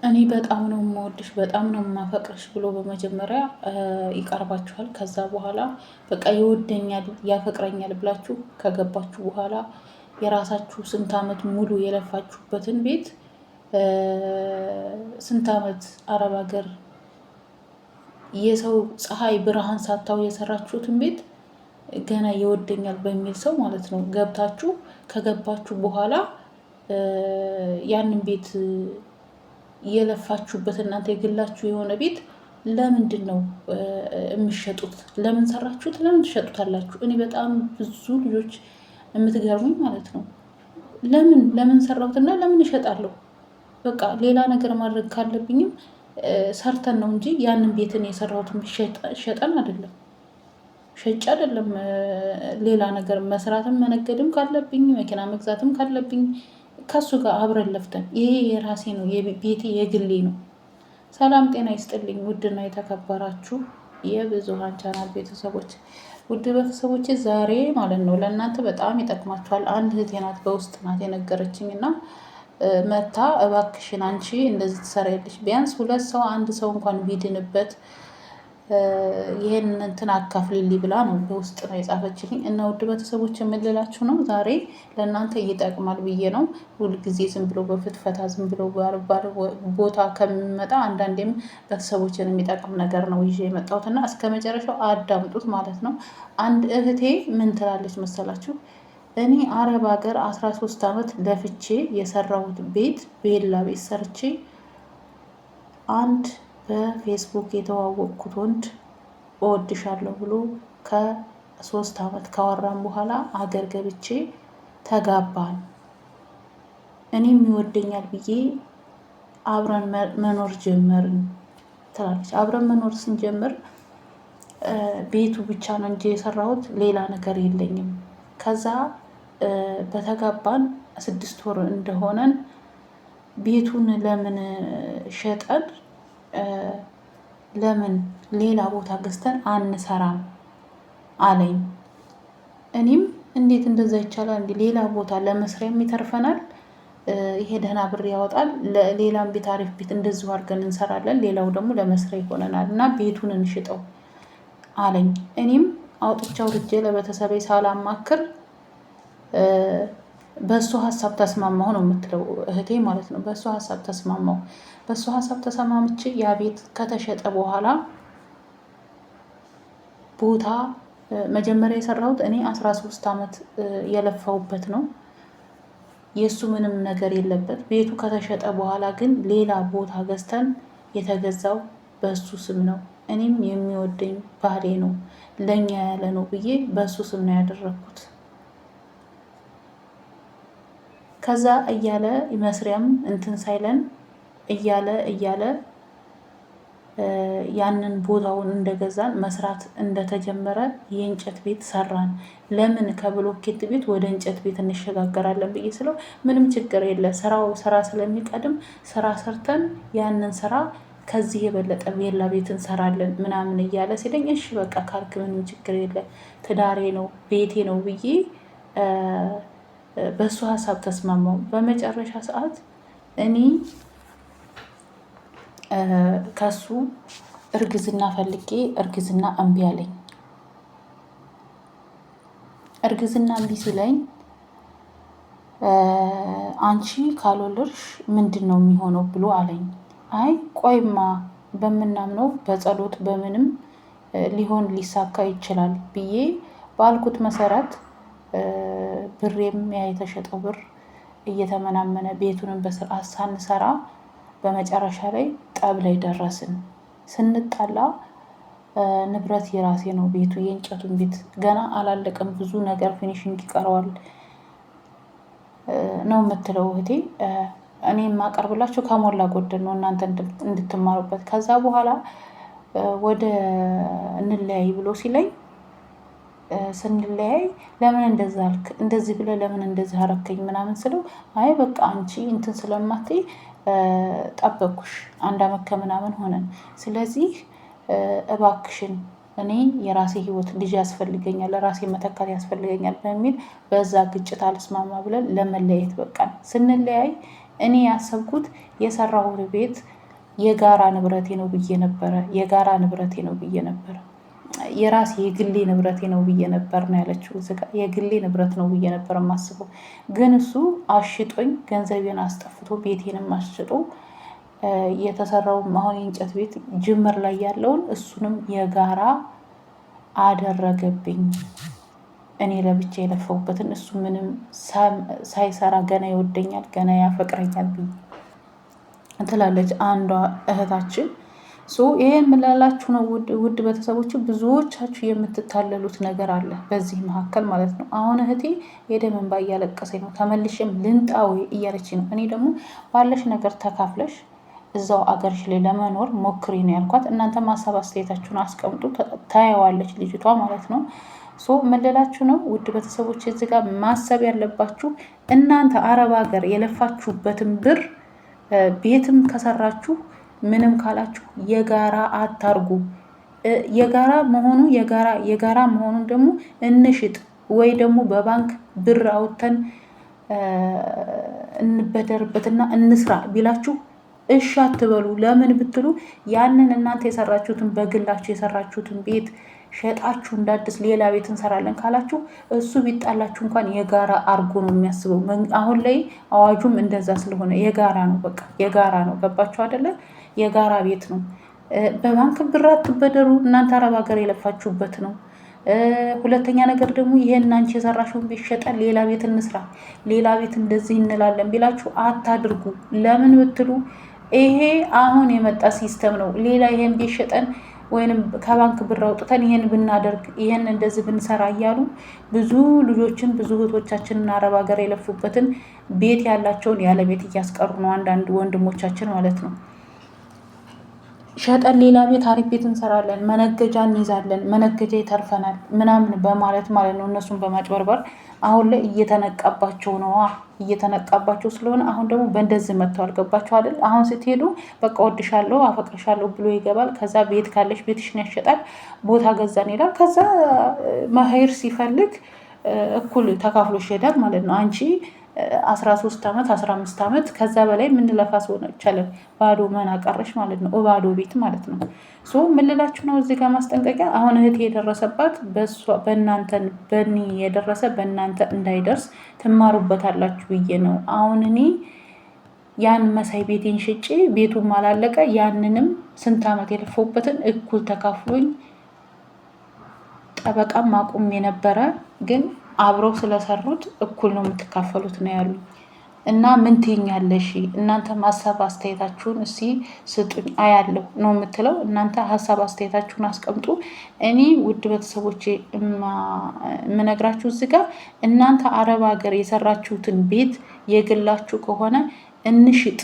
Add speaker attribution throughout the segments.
Speaker 1: እኔ በጣም ነው የምወድሽ በጣም ነው የማፈቅርሽ ብሎ በመጀመሪያ ይቀርባችኋል። ከዛ በኋላ በቃ ይወደኛል ያፈቅረኛል ብላችሁ ከገባችሁ በኋላ የራሳችሁ ስንት ዓመት ሙሉ የለፋችሁበትን ቤት ስንት ዓመት አረብ ሀገር የሰው ፀሐይ ብርሃን ሳታው የሰራችሁትን ቤት ገና ይወደኛል በሚል ሰው ማለት ነው ገብታችሁ ከገባችሁ በኋላ ያንን ቤት የለፋችሁበት እናንተ የግላችሁ የሆነ ቤት ለምንድን ነው የሚሸጡት? ለምን ሰራችሁት? ለምን ትሸጡታላችሁ? እኔ በጣም ብዙ ልጆች የምትገርሙኝ ማለት ነው። ለምን ሰራሁትና ለምን እሸጣለሁ? በቃ ሌላ ነገር ማድረግ ካለብኝም ሰርተን ነው እንጂ ያንን ቤትን የሰራሁትን ሸጠን አይደለም ሸጬ አይደለም። ሌላ ነገር መስራትም መነገድም ካለብኝ መኪና መግዛትም ካለብኝ ከሱ ጋር አብረን ለፍተን ይሄ የራሴ ነው፣ ቤቴ የግሌ ነው። ሰላም ጤና ይስጥልኝ ውድና የተከበራችሁ የብዙሃን ቻናል ቤተሰቦች፣ ውድ ቤተሰቦች ዛሬ ማለት ነው ለእናንተ በጣም ይጠቅማችኋል። አንድ እህቴ ናት በውስጥ ናት የነገረችኝ እና መታ እባክሽን አንቺ እንደዚህ ትሰሪያለሽ፣ ቢያንስ ሁለት ሰው አንድ ሰው እንኳን ቢድንበት ይሄን እንትን አካፍልልኝ ብላ ነው በውስጥ ነው የጻፈችልኝ። እና ውድ ቤተሰቦች የምልላችሁ ነው ዛሬ ለእናንተ ይጠቅማል ብዬ ነው። ሁልጊዜ ዝም ብሎ በፍትፈታ ዝም ብሎ ባልባል ቦታ ከሚመጣ አንዳንዴም ቤተሰቦችን የሚጠቅም ነገር ነው ይዤ የመጣሁትና እስከ መጨረሻው አዳምጡት ማለት ነው። አንድ እህቴ ምን ትላለች መሰላችሁ? እኔ አረብ ሀገር 13 ዓመት ለፍቼ የሰራሁት ቤት ቬላ ቤት ሰርቼ አንድ በፌስቡክ የተዋወቅኩት ወንድ እወድሻለሁ ብሎ ከ3 ዓመት ካወራን በኋላ አገር ገብቼ ተጋባን። እኔም ይወደኛል ብዬ አብረን መኖር ጀመርን ትላለች። አብረን መኖር ስንጀምር ቤቱ ብቻ ነው እንጂ የሰራሁት ሌላ ነገር የለኝም። ከዛ በተጋባን 6 ወር እንደሆነን ቤቱን ለምን ሸጠን ለምን ሌላ ቦታ ገዝተን አንሰራም አለኝ። እኔም እንዴት እንደዛ ይቻላል እንዴ? ሌላ ቦታ ለመስሪያም ይተርፈናል፣ ይሄ ደህና ብር ያወጣል፣ ሌላም ቤት አሪፍ ቤት እንደዚሁ አድርገን እንሰራለን፣ ሌላው ደግሞ ለመስሪያ ይሆነናል እና ቤቱን እንሽጠው አለኝ። እኔም አውጥቻው ርጄ ለቤተሰቤ ሳላማክር በእሱ ሀሳብ ተስማማሁ ነው የምትለው እህቴ ማለት ነው። በእሱ ሀሳብ ተስማማሁ። በእሱ ሀሳብ ተሰማምቼ ያ ቤት ከተሸጠ በኋላ ቦታ መጀመሪያ የሰራሁት እኔ 13 ዓመት የለፋሁበት ነው። የእሱ ምንም ነገር የለበት። ቤቱ ከተሸጠ በኋላ ግን ሌላ ቦታ ገዝተን የተገዛው በእሱ ስም ነው። እኔም የሚወደኝ ባሌ ነው ለእኛ ያለ ነው ብዬ በእሱ ስም ነው ያደረግኩት። ከዛ እያለ መስሪያም እንትን ሳይለን እያለ ያንን ቦታውን እንደገዛን መስራት እንደተጀመረ የእንጨት ቤት ሰራን። ለምን ከብሎኬት ቤት ወደ እንጨት ቤት እንሸጋገራለን ብዬ ስለው ምንም ችግር የለ ስራ ስለሚቀድም ስራ ሰርተን ያንን ስራ ከዚህ የበለጠ ቬላ ቤት እንሰራለን ምናምን እያለ ሲለኝ እሺ በቃ ካልክ ምንም ችግር የለ ትዳሬ ነው ቤቴ ነው ብዬ በእሱ ሀሳብ ተስማማው። በመጨረሻ ሰዓት እኔ ከሱ እርግዝና ፈልጌ እርግዝና እምቢ አለኝ። እርግዝና እምቢ ሲለኝ አንቺ ካልወለድሽ ምንድን ነው የሚሆነው ብሎ አለኝ። አይ ቆይማ በምናምነው በጸሎት በምንም ሊሆን ሊሳካ ይችላል ብዬ ባልኩት መሰረት ብሬም ያ የተሸጠው ብር እየተመናመነ ቤቱንም በስርዓት ሳንሰራ በመጨረሻ ላይ ጠብ ላይ ደረስን። ስንጣላ ንብረት የራሴ ነው ቤቱ የእንጨቱን ቤት ገና አላለቀም፣ ብዙ ነገር ፊኒሽንግ ይቀረዋል ነው የምትለው እህቴ። እኔ የማቀርብላችሁ ከሞላ ጎደል ነው እናንተ እንድትማሩበት። ከዛ በኋላ ወደ እንለያይ ብሎ ሲለኝ ስንለያይ ለምን እንደዛ አልክ እንደዚህ ብለህ ለምን እንደዚህ አረከኝ ምናምን ስለው አይ በቃ አንቺ እንትን ስለማትይ ጠበኩሽ 1 ዓመት ከምናምን ሆነን፣ ስለዚህ እባክሽን እኔ የራሴ ህይወት ልጅ ያስፈልገኛል ራሴ መተካት ያስፈልገኛል በሚል በዛ ግጭት አልስማማ ብለን ለመለያየት በቃን። ስንለያይ እኔ ያሰብኩት የሰራሁት ቤት የጋራ ንብረቴ ነው ብዬ ነበረ። የጋራ ንብረቴ ነው ብዬ ነበረ። የራሴ የግሌ ንብረቴ ነው ብዬ ነበር ነው ያለችው። የግሌ ንብረት ነው ብዬ ነበር የማስበው። ግን እሱ አሽጦኝ ገንዘቤን አስጠፍቶ ቤቴንም አስሽጦ የተሰራውን አሁን የእንጨት ቤት ጅምር ላይ ያለውን እሱንም የጋራ አደረገብኝ። እኔ ለብቻ የለፈውበትን እሱ ምንም ሳይሰራ ገና ይወደኛል፣ ገና ያፈቅረኛል ብዬ ትላለች አንዷ እህታችን። ይሄ የምላላችሁ ነው ውድ ቤተሰቦች፣ ብዙዎቻችሁ የምትታለሉት ነገር አለ በዚህ መካከል ማለት ነው። አሁን እህቴ የደም እንባ እያለቀሰኝ ነው፣ ተመልሼም ልንጣ ወይ እያለች ነው። እኔ ደግሞ ባለሽ ነገር ተካፍለሽ እዛው አገርሽ ላይ ለመኖር ሞክሪ ነው ያልኳት። እናንተ ሀሳብ አስተያየታችሁን አስቀምጡ፣ ታየዋለች ልጅቷ ማለት ነው። መለላችሁ ነው ውድ ቤተሰቦች፣ እዚህ ጋር ማሰብ ያለባችሁ እናንተ አረብ ሀገር የለፋችሁበትን ብር ቤትም ከሰራችሁ ምንም ካላችሁ የጋራ አታርጉ። የጋራ መሆኑን ደግሞ እንሽጥ ወይ ደግሞ በባንክ ብር አውጥተን እንበደርበትና እንስራ ቢላችሁ እሺ አትበሉ። ለምን ብትሉ ያንን እናንተ የሰራችሁትን በግላችሁ የሰራችሁትን ቤት ሸጣችሁ እንዳድስ ሌላ ቤት እንሰራለን ካላችሁ እሱ ቢጣላችሁ እንኳን የጋራ አርጎ ነው የሚያስበው። አሁን ላይ አዋጁም እንደዛ ስለሆነ የጋራ ነው፣ በቃ የጋራ ነው። ገባችሁ አይደለ? የጋራ ቤት ነው። በባንክ ብር አትበደሩ። እናንተ አረብ ሀገር የለፋችሁበት ነው። ሁለተኛ ነገር ደግሞ ይሄን አንቺ የሰራሽውን ቤት ሸጠን ሌላ ቤት እንስራ፣ ሌላ ቤት እንደዚህ እንላለን ቢላችሁ አታድርጉ። ለምን ብትሉ ይሄ አሁን የመጣ ሲስተም ነው። ሌላ ይሄን ቤት ሸጠን ወይንም ከባንክ ብር አውጥተን ይሄን ብናደርግ ይሄን እንደዚህ ብንሰራ እያሉ ብዙ ልጆችን ብዙ እህቶቻችንን አረብ ሀገር የለፉበትን ቤት ያላቸውን ያለ ቤት እያስቀሩ ነው። አንዳንድ ወንድሞቻችን ማለት ነው። ሸጠን ሌላ ቤት አሪፍ ቤት እንሰራለን፣ መነገጃ እንይዛለን፣ መነገጃ ይተርፈናል ምናምን በማለት ማለት ነው። እነሱን በማጭበርበር አሁን ላይ እየተነቃባቸው ነው። እየተነቃባቸው ስለሆነ አሁን ደግሞ በእንደዚህ መጥተዋል። ገባቸው አይደል? አሁን ስትሄዱ በቃ ወድሻለሁ፣ አፈቅርሻለሁ ብሎ ይገባል። ከዛ ቤት ካለሽ ቤትሽን ያሸጣል፣ ቦታ ገዛን ይላል። ከዛ መሄድ ሲፈልግ እኩል ተካፍሎ ይሄዳል ማለት ነው። አንቺ 13 ዓመት 15 ዓመት ከዛ በላይ የምንለፋ ሰው ይቻላል ባዶ መና ቀረሽ ማለት ነው። ባዶ ቤት ማለት ነው። ምንላችሁ ነው እዚህ ጋር ማስጠንቀቂያ። አሁን እህቴ የደረሰባት በእኔ የደረሰ በእናንተ እንዳይደርስ ትማሩበታላችሁ ብዬ ነው። አሁን እኔ ያን መሳይ ቤቴን ሽጬ ቤቱም አላለቀ፣ ያንንም ስንት ዓመት የለፈውበትን እኩል ተካፍሎኝ ጠበቃም አቁም የነበረ ግን አብረው ስለሰሩት እኩል ነው የምትካፈሉት ነው ያሉ። እና ምን ትይኛለሽ? እናንተ ሀሳብ አስተያየታችሁን እስኪ ስጡኝ አያለሁ ነው የምትለው። እናንተ ሀሳብ አስተያየታችሁን አስቀምጡ። እኔ ውድ ቤተሰቦቼ የምነግራችሁ እዚህ ጋር እናንተ አረብ ሀገር የሰራችሁትን ቤት የግላችሁ ከሆነ እንሽጥ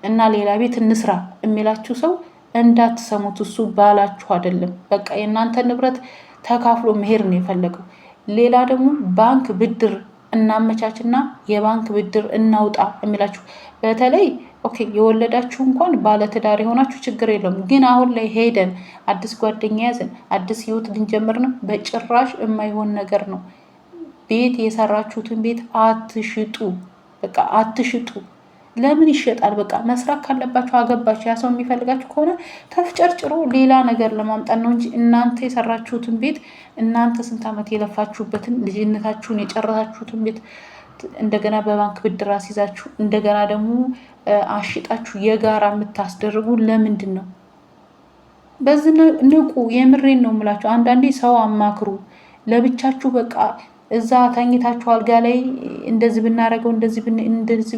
Speaker 1: እና ሌላ ቤት እንስራ የሚላችሁ ሰው እንዳትሰሙት። እሱ ባላችሁ አይደለም። በቃ የእናንተ ንብረት ተካፍሎ መሄድ ነው የፈለገው። ሌላ ደግሞ ባንክ ብድር እናመቻችና የባንክ ብድር እናውጣ የሚላችሁ በተለይ ኦኬ የወለዳችሁ እንኳን ባለትዳር የሆናችሁ ችግር የለውም። ግን አሁን ላይ ሄደን አዲስ ጓደኛ ያዘን አዲስ ህይወት ልንጀምር ነው፣ በጭራሽ የማይሆን ነገር ነው። ቤት የሰራችሁትን ቤት አትሽጡ፣ በቃ አትሽጡ። ለምን ይሸጣል? በቃ መስራት ካለባችሁ አገባችሁ። ያ ሰው የሚፈልጋችሁ ከሆነ ተፍጨርጭሮ ሌላ ነገር ለማምጣት ነው እንጂ እናንተ የሰራችሁትን ቤት እናንተ ስንት ዓመት የለፋችሁበትን ልጅነታችሁን የጨረሳችሁትን ቤት እንደገና በባንክ ብድር አስይዛችሁ እንደገና ደግሞ አሽጣችሁ የጋራ የምታስደርጉ ለምንድን ነው? በዚህ ንቁ። የምሬን ነው የምላችሁ። አንዳንዴ ሰው አማክሩ። ለብቻችሁ በቃ እዛ ተኝታችሁ አልጋ ላይ እንደዚህ ብናረገው እንደዚህ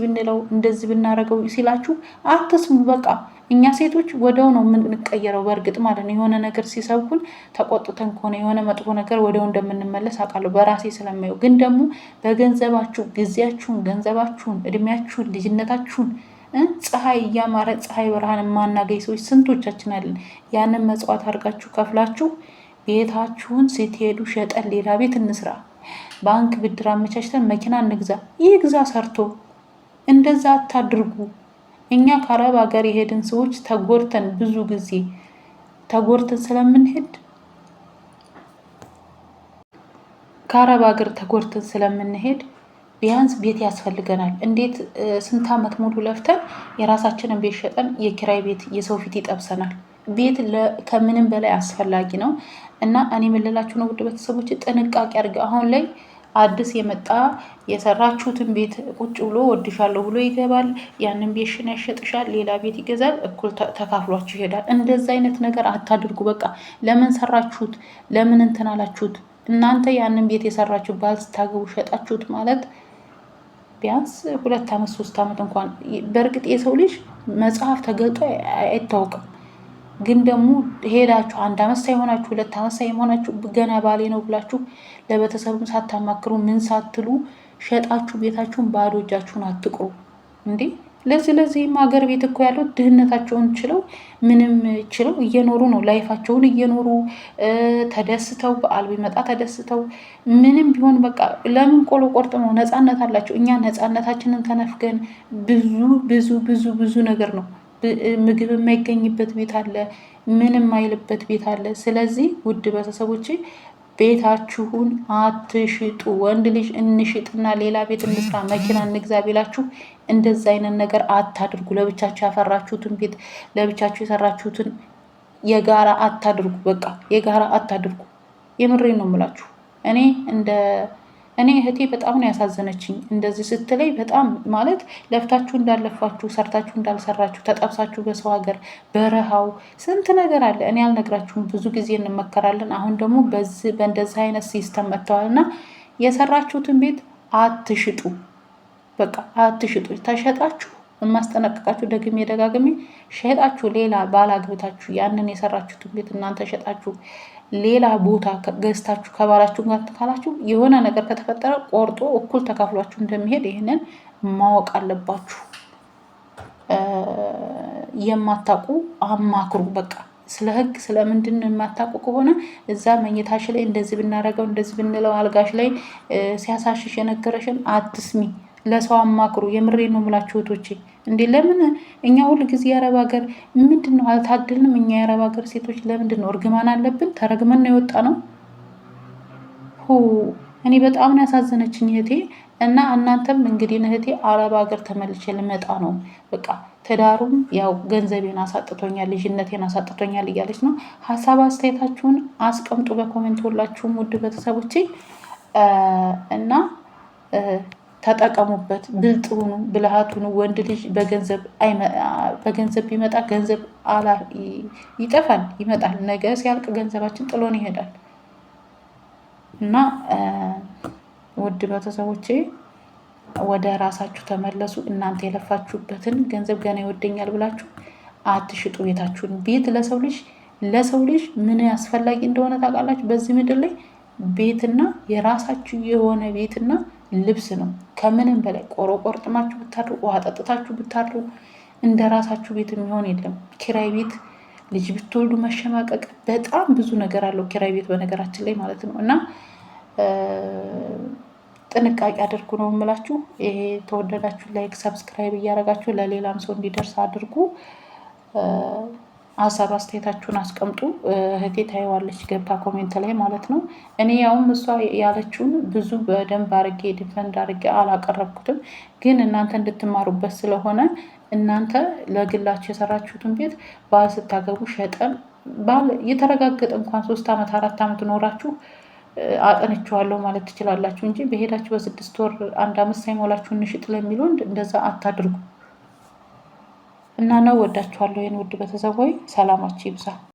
Speaker 1: ብንለው እንደዚህ ብናረገው ሲላችሁ አትስሙ። በቃ እኛ ሴቶች ወደው ነው የምንቀየረው። በእርግጥ ማለት ነው የሆነ ነገር ሲሰብኩን ተቆጥተን ከሆነ የሆነ መጥፎ ነገር ወደው እንደምንመለስ አውቃለሁ በራሴ ስለማየው። ግን ደግሞ በገንዘባችሁ ጊዜያችሁን፣ ገንዘባችሁን፣ እድሜያችሁን፣ ልጅነታችሁን ፀሐይ እያማረ ፀሐይ ብርሃን የማናገኝ ሰዎች ስንቶቻችን አለን። ያንን መጽዋት አድርጋችሁ ከፍላችሁ ቤታችሁን ስትሄዱ ሸጠን ሌላ ቤት እንስራ፣ ባንክ ብድር አመቻችተን መኪና እንግዛ፣ ይግዛ ሰርቶ። እንደዛ አታድርጉ። እኛ ከአረብ ሀገር የሄድን ሰዎች ተጎርተን ብዙ ጊዜ ተጎርተን ስለምንሄድ ከአረብ ሀገር ተጎርተን ስለምንሄድ ቢያንስ ቤት ያስፈልገናል። እንዴት ስንት ዓመት ሙሉ ለፍተን የራሳችንን ቤት ሸጠን የኪራይ ቤት የሰው ፊት ይጠብሰናል? ቤት ከምንም በላይ አስፈላጊ ነው እና እኔ የምልላችሁ ነው ውድ ቤተሰቦች፣ ጥንቃቄ አድርገ አሁን ላይ አዲስ የመጣ የሰራችሁትን ቤት ቁጭ ብሎ ወድሻለሁ ብሎ ይገባል። ያንን ቤትሽን ያሸጥሻል፣ ሌላ ቤት ይገዛል፣ እኩል ተካፍሏችሁ ይሄዳል። እንደዚ አይነት ነገር አታድርጉ። በቃ ለምን ሰራችሁት? ለምን እንትን አላችሁት? እናንተ ያንን ቤት የሰራችሁ ባል ስታገቡ ሸጣችሁት ማለት ቢያንስ 2 ዓመት 3 ዓመት እንኳን በእርግጥ የሰው ልጅ መጽሐፍ ተገልጦ አይታወቅም። ግን ደግሞ ሄዳችሁ 1 ዓመት ሳይሆናችሁ 2 ዓመት ሳይሆናችሁ ገና ባሌ ነው ብላችሁ ለቤተሰብም ሳታማክሩ ምን ሳትሉ ሸጣችሁ ቤታችሁን ባዶ እጃችሁን አትቅሩ እንዴ! ለዚህም ሀገር ቤት እኮ ያሉት ድህነታቸውን ችለው ምንም ችለው እየኖሩ ነው። ላይፋቸውን እየኖሩ ተደስተው፣ በዓል ቢመጣ ተደስተው፣ ምንም ቢሆን በቃ ለምን ቆሎ ቆርጥመው ነፃነት አላቸው። እኛ ነፃነታችንን ተነፍገን ብዙ ብዙ ብዙ ብዙ ነገር ነው። ምግብ የማይገኝበት ቤት አለ፣ ምንም አይልበት ቤት አለ። ስለዚህ ውድ ቤተሰቦቼ ቤታችሁን አትሽጡ። ወንድ ልጅ እንሽጥና ሌላ ቤት እንስራ፣ መኪና እንግዛ ቢላችሁ እንደዛ አይነት ነገር አታድርጉ። ለብቻችሁ ያፈራችሁትን ቤት ለብቻችሁ የሰራችሁትን የጋራ አታድርጉ። በቃ የጋራ አታድርጉ። የምሬን ነው የምላችሁ። እኔ እህቴ በጣም ነው ያሳዘነችኝ። እንደዚህ ስትለይ በጣም ማለት ለፍታችሁ እንዳለፋችሁ ሰርታችሁ እንዳልሰራችሁ ተጠብሳችሁ በሰው ሀገር በረሃው ስንት ነገር አለ። እኔ አልነግራችሁም። ብዙ ጊዜ እንመከራለን። አሁን ደግሞ በእንደዚህ አይነት ሲስተም መጥተዋል እና የሰራችሁትን ቤት አትሽጡ። በቃ አትሽጡ። ተሸጣችሁ የማስጠነቀቃችሁ ደግሜ ደጋግሜ ሸጣችሁ ሌላ ባላግብታችሁ ያንን የሰራችሁትን ቤት እናንተ ሸጣችሁ ሌላ ቦታ ገዝታችሁ ከባላችሁ ጋር ካላችሁ የሆነ ነገር ከተፈጠረ ቆርጦ እኩል ተካፍሏችሁ እንደሚሄድ ይህንን ማወቅ አለባችሁ። የማታውቁ አማክሩ። በቃ ስለ ሕግ ስለምንድን ነው የማታውቁ ከሆነ እዛ መኝታሽ ላይ እንደዚህ ብናደርገው እንደዚህ ብንለው አልጋሽ ላይ ሲያሳሽሽ የነገረሽን አትስሚ። ለሰው አማክሩ። የምሬ ነው የምላችሁ እህቶቼ። እንዴ ለምን እኛ ሁሉ ጊዜ የአረብ ሀገር ምንድን ነው አልታደልንም? እኛ የአረብ ሀገር ሴቶች ለምንድን ነው እርግማን አለብን? ተረግመን ነው የወጣ ነው። እኔ በጣም ነው ያሳዘነችኝ እህቴ። እና እናንተም እንግዲህ እህቴ አረብ ሀገር ተመልሼ ልመጣ ነው በቃ ትዳሩም ያው ገንዘቤን አሳጥቶኛል፣ ልጅነቴን አሳጥቶኛል እያለች ነው። ሀሳብ አስተያየታችሁን አስቀምጡ በኮሜንት ሁላችሁም ውድ ቤተሰቦቼ እና ተጠቀሙበት። ብልጥ ሁኑ፣ ብልሃት ሁኑ። ወንድ ልጅ በገንዘብ ቢመጣ ገንዘብ ይጠፋል፣ ይመጣል። ነገ ሲያልቅ ገንዘባችን ጥሎን ይሄዳል እና ውድ ቤተሰቦቼ ወደ ራሳችሁ ተመለሱ። እናንተ የለፋችሁበትን ገንዘብ ገና ይወደኛል ብላችሁ አትሽጡ ቤታችሁን። ቤት ለሰው ልጅ ምን አስፈላጊ እንደሆነ ታውቃላችሁ? በዚህ ምድር ላይ ቤትና የራሳችሁ የሆነ ቤትና ልብስ ነው። ከምንም በላይ ቆርጥማችሁ ብታድሩ፣ ውሃ ጠጥታችሁ ብታድሩ እንደ ራሳችሁ ቤት የሚሆን የለም። ኪራይ ቤት ልጅ ብትወልዱ መሸማቀቅ፣ በጣም ብዙ ነገር አለው ኪራይ ቤት በነገራችን ላይ ማለት ነው። እና ጥንቃቄ አድርጉ ነው የምላችሁ። ይሄ ተወደዳችሁ ላይክ፣ ሰብስክራይብ እያደረጋችሁ ለሌላም ሰው እንዲደርስ አድርጉ። ሀሳብ አስተያየታችሁን አስቀምጡ። እህቴ ታይዋለች ገብታ ኮሜንት ላይ ማለት ነው። እኔ ያውም እሷ ያለችውን ብዙ በደንብ አድርጌ ዲፈንድ አድርጌ አላቀረብኩትም፣ ግን እናንተ እንድትማሩበት ስለሆነ እናንተ ለግላችሁ የሰራችሁትን ቤት ባል ስታገቡ ሸጠን ባል የተረጋገጠ እንኳን 3 ዓመት 4 ዓመት ኖራችሁ አጠንችዋለሁ ማለት ትችላላችሁ እንጂ በሄዳችሁ በ6 ወር 1 ዓመት ሳይሞላችሁ እንሽጥ ለሚለው እንደዛ አታድርጉ። እና ነው ወዳችኋለሁ። የኔ ውድ ቤተሰቦች ሰላማችሁ ይብዛ።